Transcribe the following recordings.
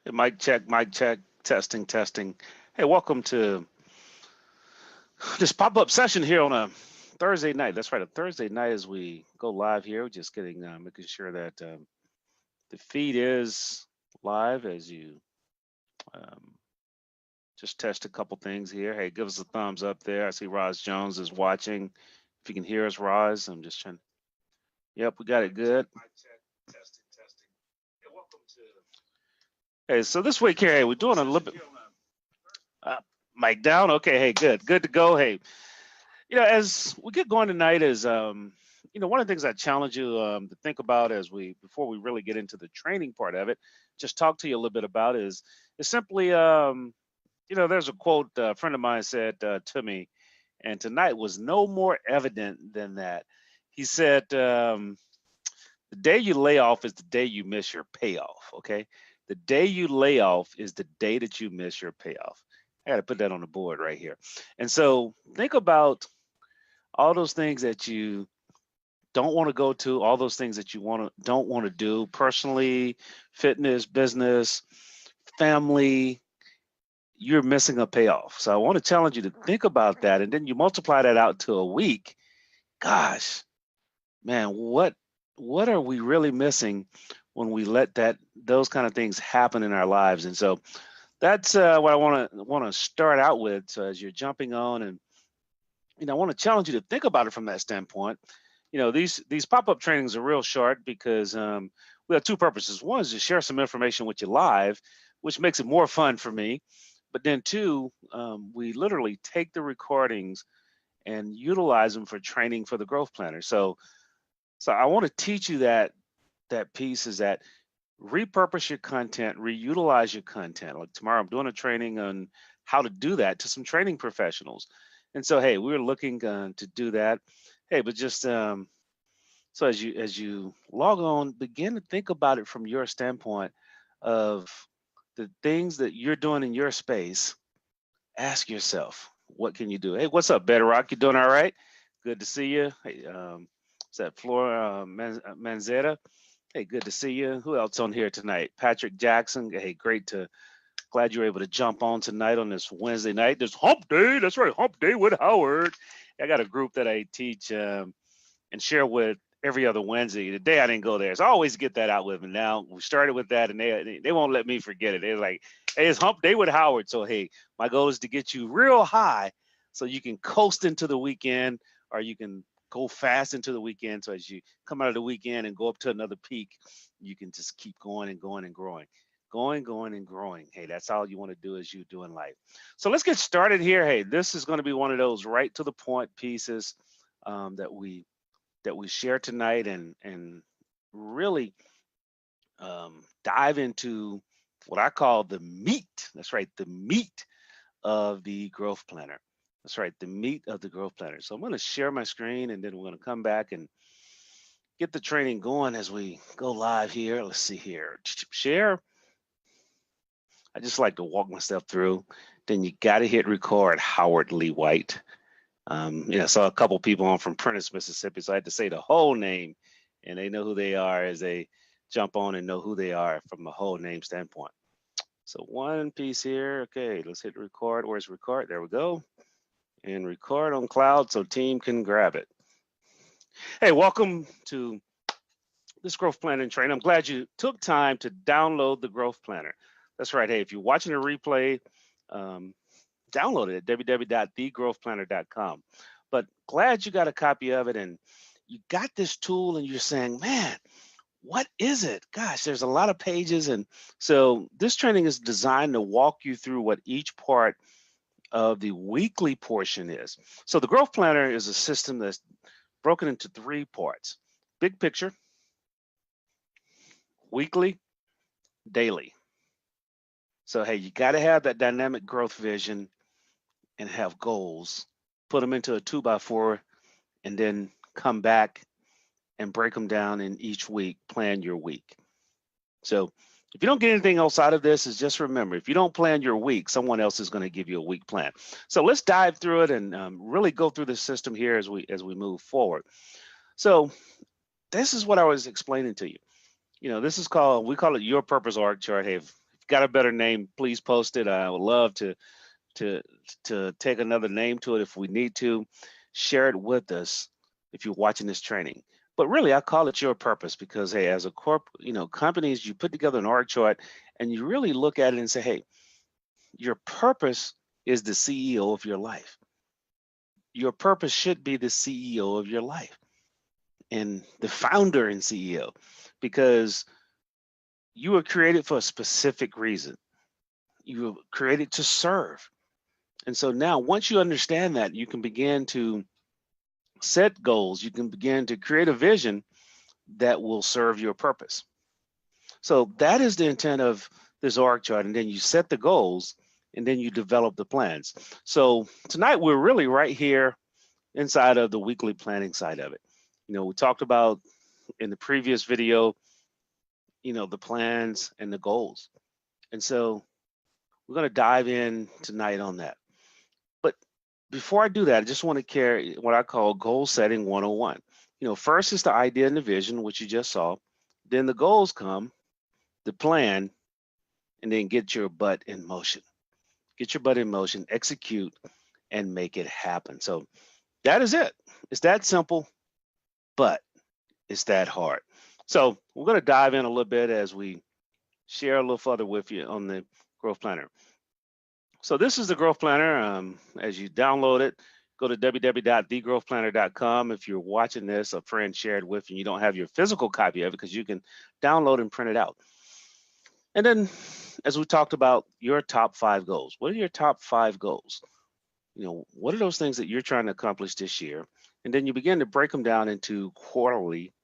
Hey, mic check, testing, testing. Hey, welcome to this pop-up session here on a Thursday night. That's right, a Thursday night as we go live here. We're just making sure that the feed is live as you um, just test a couple things here. Hey, give us a thumbs up there. I see Roz Jones is watching. If you can hear us, Roz, I'm just trying. Yep, we got it good. Mic check, testing, testing. Hey, welcome to. Hey, so this week here, hey, we're doing a little bit. Mic down. Okay. Hey, good to go. Hey, as we get going tonight is, one of the things I challenge you to think about as before we really get into the training part of it, just talk to you a little bit about is simply, there's a quote a friend of mine said to me, and tonight was no more evident than that. He said, the day you lay off is the day you miss your payoff. Okay. The day you lay off is the day that you miss your payoff. I got to put that on the board right here. And so think about all those things that you don't want to go to, all those things that you don't want to do personally, fitness, business, family, you're missing a payoff. So I want to challenge you to think about that, and then you multiply that out to a week. Gosh, man, what are we really missing when we let those kind of things happen in our lives? And so that's what I want to start out with. So as you're jumping on, and I want to challenge you to think about it from that standpoint. These pop-up trainings are real short because we have two purposes. One is to share some information with you live, which makes it more fun for me. But then two, we literally take the recordings and utilize them for training for the growth planner. So I want to teach you that piece is that repurpose your content, reutilize your content. Like tomorrow, I'm doing a training on how to do that to some training professionals. And so, hey, we're looking to do that. Hey, but just so as you log on, begin to think about it from your standpoint of the things that you're doing in your space. Ask yourself, what can you do? Hey, what's up, Bedrock? You doing all right? Good to see you. Hey, is that Flora Manzetta? Hey, good to see you. Who else on here tonight? Patrick Jackson. Hey, glad you're able to jump on tonight on this Wednesday night. There's Hump Day. That's right, Hump Day with Howard. I got a group that I teach and share with every other Wednesday. The day I didn't go there, so I always get that out with them. Now we started with that, and they won't let me forget it. They're like, "Hey, it's Hump Day with Howard." So hey, my goal is to get you real high so you can coast into the weekend, or you can go fast into the weekend. So as you come out of the weekend and go up to another peak, you can just keep going and going and growing. Going and growing. Hey, that's all you want to do as you do in life. So let's get started here. Hey, this is going to be one of those right to the point pieces that we share tonight, and really dive into what I call the meat. That's right, the meat of the growth planner. That's right, the meat of the growth planner. So I'm going to share my screen, and then we're going to come back and get the training going as we go live here. Let's see here. Share. I just like to walk myself through. Then you got to hit record. Howard Lee White. I saw a couple people on from Prentice, Mississippi, so I had to say the whole name, and they know who they are as they jump on and know who they are from the whole name standpoint. So one piece here. Okay, let's hit record. Where's record? There we go. And record on cloud so team can grab it. Hey, welcome to this growth planning training. I'm glad you took time to download the growth planner. That's right. Hey, if you're watching a replay, download it at www.thegrowthplanner.com. But glad you got a copy of it and you got this tool and you're saying, man, what is it? Gosh, there's a lot of pages. And so this training is designed to walk you through what each part of the weekly portion is. So the growth planner is a system that's broken into three parts: big picture, weekly, daily. So, hey, you got to have that dynamic growth vision and have goals, put them into a 2x4, and then come back and break them down in each week, plan your week. So if you don't get anything else out of this, is just remember, if you don't plan your week, someone else is going to give you a week plan. So let's dive through it and really go through the system here as we move forward. So this is what I was explaining to you. This is we call it your purpose org chart. Hey, if got a better name, please post it. I would love to take another name to it if we need to. Share it with us if you're watching this training. But really, I call it your purpose because, hey, as a companies, you put together an org chart and you really look at it and say, hey, your purpose is the CEO of your life. Your purpose should be the CEO of your life and the founder and CEO, because you were created for a specific reason. You were created to serve. And so now, once you understand that, you can begin to set goals. You can begin to create a vision that will serve your purpose. So that is the intent of this org chart. And then you set the goals and then you develop the plans. So tonight we're really right here inside of the weekly planning side of it. We talked about in the previous video, the plans and the goals. And so we're going to dive in tonight on that. But before I do that, I just want to carry what I call goal setting 101. First is the idea and the vision, which you just saw. Then the goals come, the plan, and then get your butt in motion. Get your butt in motion, execute, and make it happen. So that is it. It's that simple, but it's that hard. So we're going to dive in a little bit as we share a little further with you on the Growth Planner. So this is the Growth Planner. As you download it, go to www.thegrowthplanner.com. If you're watching this, a friend shared with you, you don't have your physical copy of it, because you can download and print it out. And then, as we talked about, your top 5 goals. What are your top 5 goals? What are those things that you're trying to accomplish this year? And then you begin to break them down into quarterly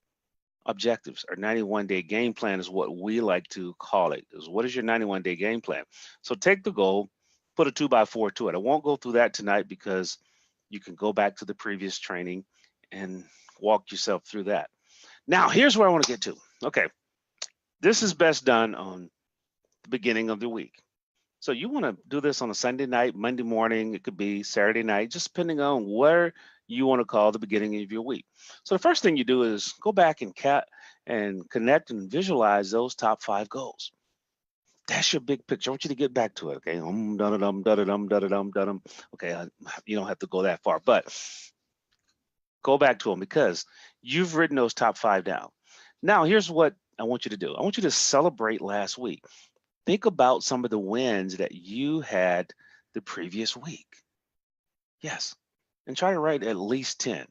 objectives. Or 91-day game plan is what we like to call it. What is your 91-day game plan? So take the goal, put a 2x4 to it. I won't go through that tonight because you can go back to the previous training and walk yourself through that. Now, here's where I want to get to. Okay, this is best done on the beginning of the week. So you want to do this on a Sunday night, Monday morning, it could be Saturday night, just depending on where you want to call the beginning of your week. So the first thing you do is go back and connect and visualize those top 5 goals. That's your big picture. I want you to get back to it. Okay, okay, you don't have to go that far, but go back to them because you've written those top 5 down. Now, here's what I want you to do. I want you to celebrate last week. Think about some of the wins that you had the previous week. Yes, and try to write at least 10.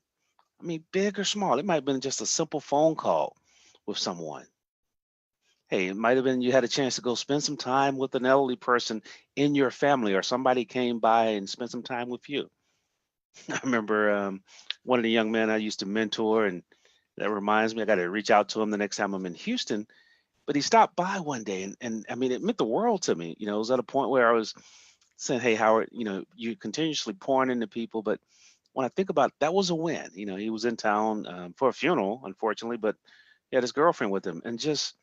I mean, big or small. It might have been just a simple phone call with someone. Hey, it might have been you had a chance to go spend some time with an elderly person in your family, or somebody came by and spent some time with you. I remember one of the young men I used to mentor, and that reminds me, I got to reach out to him the next time I'm in Houston. But he stopped by one day, and I mean, it meant the world to me. It was at a point where I was saying, hey, Howard, you're continuously pouring into people, but when I think about it, that was a win. He was in town for a funeral, unfortunately, but he had his girlfriend with him, and just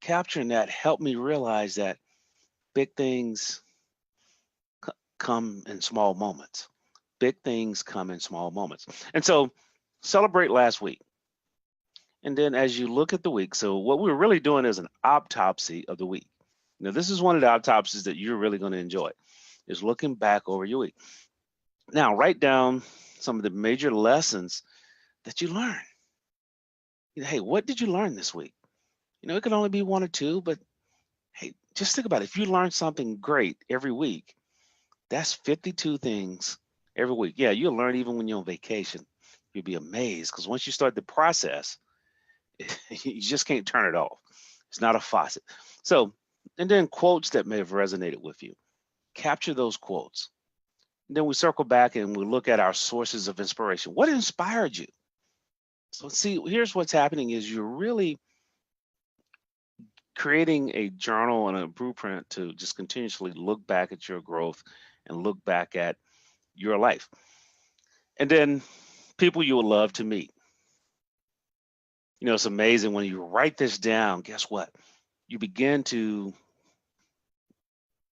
capturing that helped me realize that big things come in small moments. Big things come in small moments. And so celebrate last week. And then as you look at the week, so what we're really doing is an autopsy of the week. Now, this is one of the autopsies that you're really going to enjoy, is looking back over your week. Now, write down some of the major lessons that you learned. Hey, what did you learn this week? It could only be 1 or 2, but hey, just think about it. If you learn something great every week, that's 52 things every week. Yeah, you'll learn even when you're on vacation. You'll be amazed, because once you start the process, you just can't turn it off. It's not a faucet. So, and then quotes that may have resonated with you. Capture those quotes. And then we circle back and we look at our sources of inspiration. What inspired you? So see, here's what's happening is you're really creating a journal and a blueprint to just continuously look back at your growth and look back at your life. And then people you would love to meet. It's amazing when you write this down, guess what? You begin to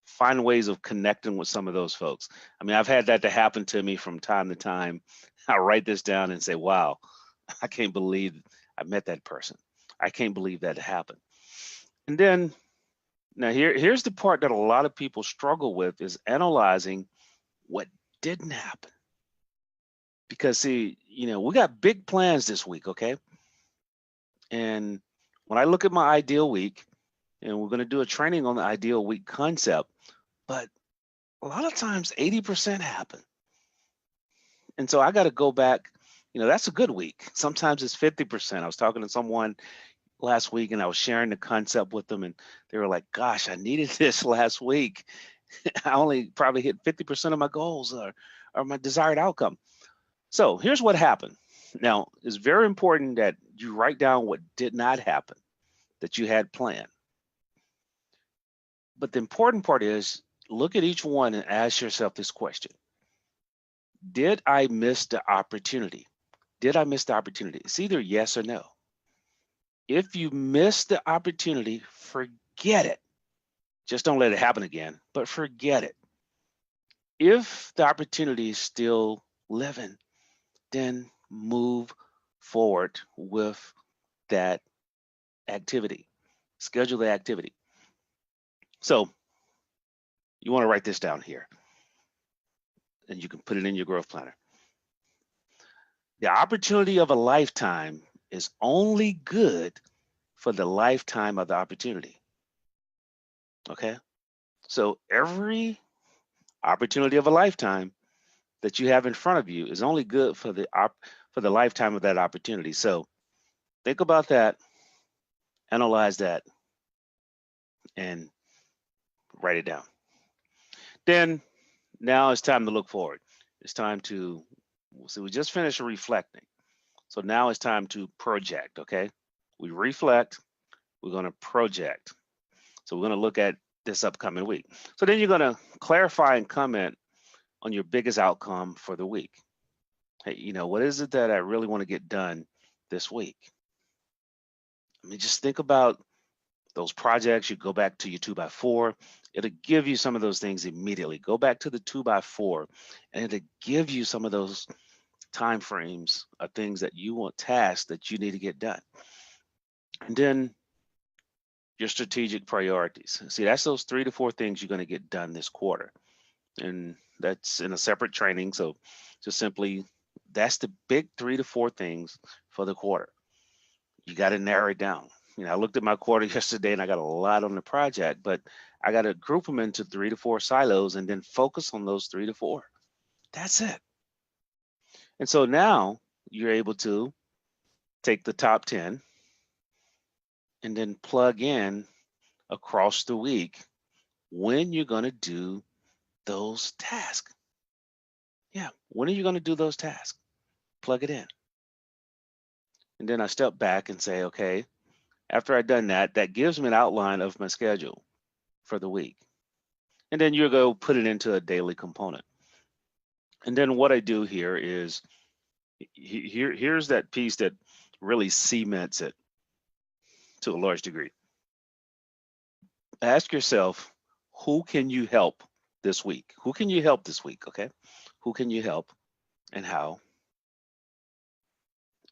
find ways of connecting with some of those folks. I mean, I've had that to happen to me from time to time. I write this down and say, wow, I can't believe I met that person. I can't believe that happened. And then Now here's the part that a lot of people struggle with is analyzing what didn't happen. Because see, we got big plans this week, okay? And when I look at my ideal week, and we're going to do a training on the ideal week concept, but a lot of times 80% happen. And so I got to go back, that's a good week. Sometimes it's 50%. I was talking to someone last week and I was sharing the concept with them and they were like, gosh, I needed this last week. I only probably hit 50% of my goals or my desired outcome. So here's what happened. Now, it's very important that you write down what did not happen that you had planned. But the important part is look at each one and ask yourself this question. Did I miss the opportunity? Did I miss the opportunity? It's either yes or no. If you miss the opportunity, forget it. Just don't let it happen again, but forget it. If the opportunity is still living, then move forward with that activity. Schedule the activity. So you want to write this down here and you can put it in your growth planner. The opportunity of a lifetime is only good for the lifetime of the opportunity. Okay? So every opportunity of a lifetime that you have in front of you is only good for the lifetime of that opportunity. So think about that, analyze that, and write it down. Then now it's time to look forward. It's time to, so we just finished reflecting. So now it's time to project, okay? We reflect, we're gonna project. So we're gonna look at this upcoming week. So then you're gonna clarify and comment on your biggest outcome for the week. Hey, what is it that I really wanna get done this week? I mean, just think about those projects. You go back to your 2x4, it'll give you some of those things immediately. Go back to the 2x4 and it'll give you some of those time frames of things that you want, tasks that you need to get done. And then your strategic priorities. See, that's those 3 to 4 things you're going to get done this quarter. And that's in a separate training. So just simply, that's the big 3 to 4 things for the quarter. You got to narrow it down. I looked at my quarter yesterday and I got a lot on the project, but I got to group them into 3 to 4 silos and then focus on those 3 to 4. That's it. And so now you're able to take the top 10 and then plug in across the week when you're going to do those tasks. Yeah, when are you going to do those tasks? Plug it in. And then I step back and say, okay, after I've done that, that gives me an outline of my schedule for the week. And then you go put it into a daily component. And then what I do here is, here's that piece that really cements it to a large degree. Ask yourself, who can you help this week? Who can you help this week, okay? Who can you help and how?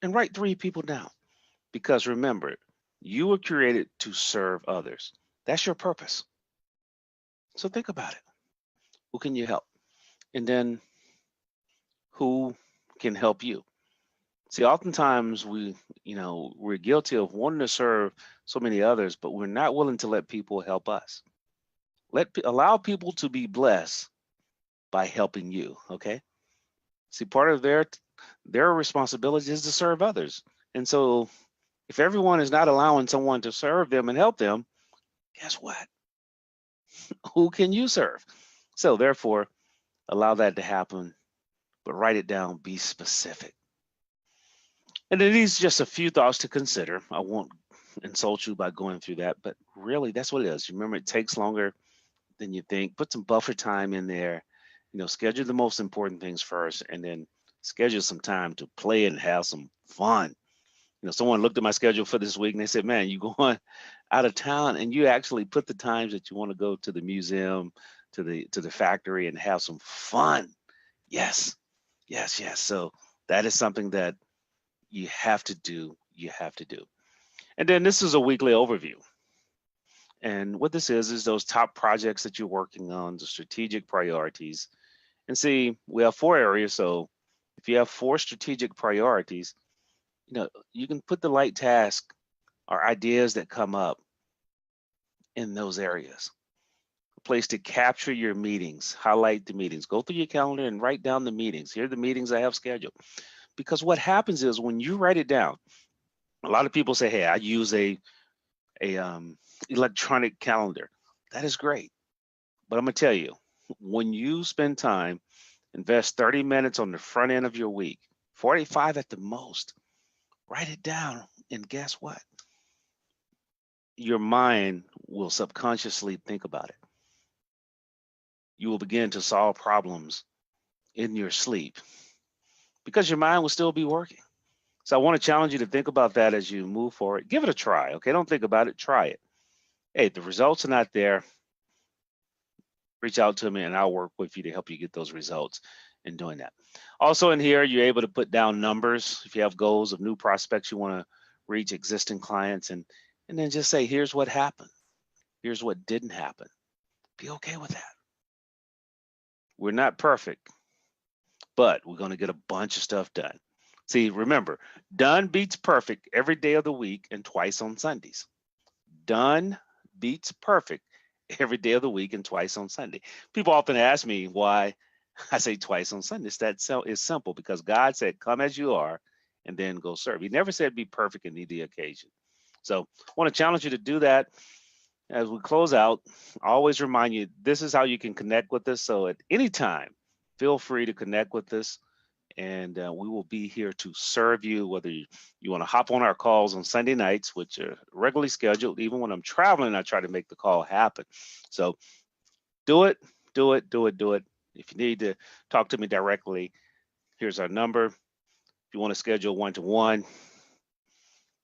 And write 3 people down. Because remember, you were created to serve others. That's your purpose. So think about it. Who can you help? And then who can help you? See, oftentimes we're guilty of wanting to serve so many others, but we're not willing to let people help us. Allow people to be blessed by helping you, okay? See, part of their responsibility is to serve others. And so if everyone is not allowing someone to serve them and help them, guess what? Who can you serve? So therefore, allow that to happen, but write it down, be specific. And then these are just a few thoughts to consider. I won't insult you by going through that, but really that's what it is. Remember, it takes longer than you think. Put some buffer time in there. Schedule the most important things first, and then schedule some time to play and have some fun. Someone looked at my schedule for this week and they said, man, you going out of town and you actually put the times that you want to go to the museum, to the factory and have some fun. Yes. So that is something that you have to do. And then this is a weekly overview. And what this is those top projects that you're working on, the strategic priorities. And see, we have 4 areas. So if you have 4 strategic priorities, you can put the light task or ideas that come up in those areas. A place to capture your meetings, highlight the meetings, go through your calendar and write down the meetings. Here are the meetings I have scheduled. Because what happens is when you write it down, a lot of people say, hey, I use a electronic calendar. That is great. But I'm gonna tell you, when you spend time, invest 30 minutes on the front end of your week, 45 at the most, write it down. And guess what? Your mind will subconsciously think about it. You will begin to solve problems in your sleep because your mind will still be working. So I want to challenge you to think about that as you move forward. Give it a try, okay? Don't think about it, try it. Hey, if the results are not there, reach out to me and I'll work with you to help you get those results in doing that. Also in here, you're able to put down numbers if you have goals of new prospects you want to reach, existing clients, and then just say, here's what happened. Here's what didn't happen. Be okay with that. We're not perfect, but we're going to get a bunch of stuff done. See, remember, done beats perfect every day of the week and twice on Sundays. Done beats perfect every day of the week and twice on Sunday. People often ask me why I say twice on Sundays. That is simple because God said, come as you are and then go serve. He never said be perfect in either occasion. So I want to challenge you to do that. As we close out, I always remind you, this is how you can connect with us. So at any time, feel free to connect with us and we will be here to serve you, whether you want to hop on our calls on Sunday nights, which are regularly scheduled. Even when I'm traveling, I try to make the call happen. So do it, do it, do it, do it. If you need to talk to me directly, here's our number. If you want to schedule one-to-one,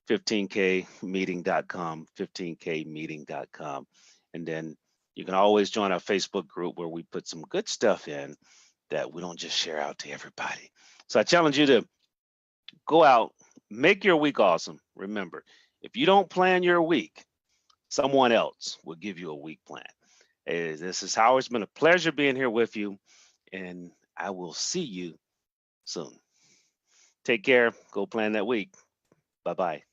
15kmeeting.com, 15kmeeting.com. And then you can always join our Facebook group where we put some good stuff in that we don't just share out to everybody. So I challenge you to go out, make your week awesome. Remember, if you don't plan your week, someone else will give you a week plan. Hey, this is Howard. It's been a pleasure being here with you, and I will see you soon. Take care. Go plan that week. Bye-bye.